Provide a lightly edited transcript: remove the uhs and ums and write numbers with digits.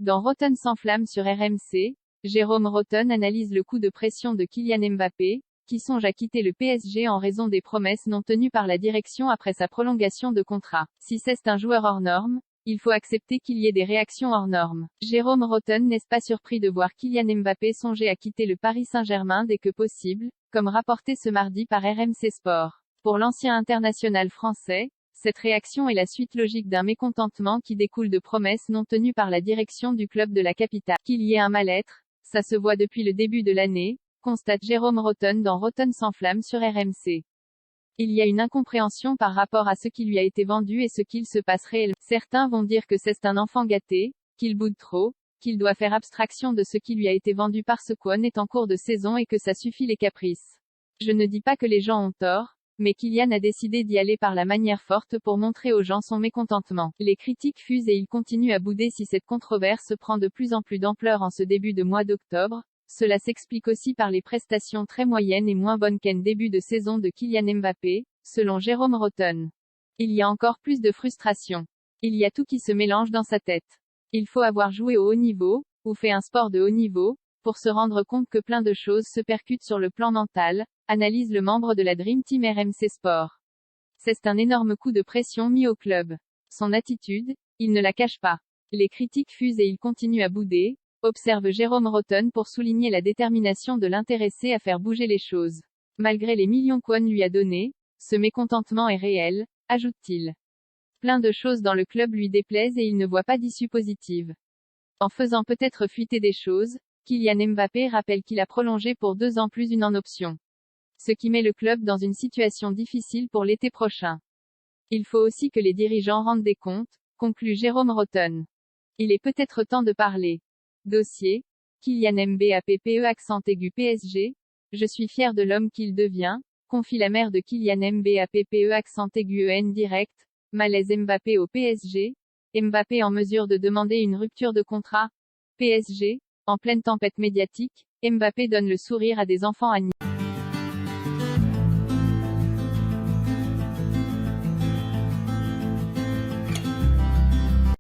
Dans Rotten sans flamme sur RMC, Jérôme Rotten analyse le coup de pression de Kylian Mbappé, qui songe à quitter le PSG en raison des promesses non tenues par la direction après sa prolongation de contrat. Si c'est un joueur hors norme, il faut accepter qu'il y ait des réactions hors normes. Jérôme Rotten n'est pas surpris de voir Kylian Mbappé songer à quitter le Paris Saint-Germain dès que possible, comme rapporté ce mardi par RMC Sport. Pour l'ancien international français, cette réaction est la suite logique d'un mécontentement qui découle de promesses non tenues par la direction du club de la capitale. Qu'il y ait un mal-être, ça se voit depuis le début de l'année, constate Jérôme Rotten dans Rotten sans flamme sur RMC. Il y a une incompréhension par rapport à ce qui lui a été vendu et ce qu'il se passe réellement. Certains vont dire que c'est un enfant gâté, qu'il boude trop, qu'il doit faire abstraction de ce qui lui a été vendu parce qu'on est en cours de saison et que ça suffit les caprices. Je ne dis pas que les gens ont tort, mais Kylian a décidé d'y aller par la manière forte pour montrer aux gens son mécontentement. Les critiques fusent et il continue à bouder. Si cette controverse prend de plus en plus d'ampleur en ce début de mois d'octobre, cela s'explique aussi par les prestations très moyennes et moins bonnes qu'en début de saison de Kylian Mbappé, selon Jérôme Rotten. Il y a encore plus de frustration. Il y a tout qui se mélange dans sa tête. Il faut avoir joué au haut niveau, ou fait un sport de haut niveau, pour se rendre compte que plein de choses se percutent sur le plan mental, analyse le membre de la Dream Team RMC Sport. C'est un énorme coup de pression mis au club. Son attitude, il ne la cache pas. Les critiques fusent et il continue à bouder, observe Jérôme Rotten pour souligner la détermination de l'intéressé à faire bouger les choses. Malgré les millions qu'on lui a donnés, ce mécontentement est réel, ajoute-t-il. Plein de choses dans le club lui déplaisent et il ne voit pas d'issue positive. En faisant peut-être fuiter des choses, Kylian Mbappé rappelle qu'il a prolongé pour 2 ans plus une en option. Ce qui met le club dans une situation difficile pour l'été prochain. Il faut aussi que les dirigeants rendent des comptes, conclut Jérôme Rotten. Il est peut-être temps de parler. Dossier. Kylian Mbappé accent aigu PSG. Je suis fier de l'homme qu'il devient, confie la mère de Kylian Mbappé accent aigu direct. Malaise Mbappé au PSG. Mbappé en mesure de demander une rupture de contrat. PSG. En pleine tempête médiatique, Mbappé donne le sourire à des enfants à Nice.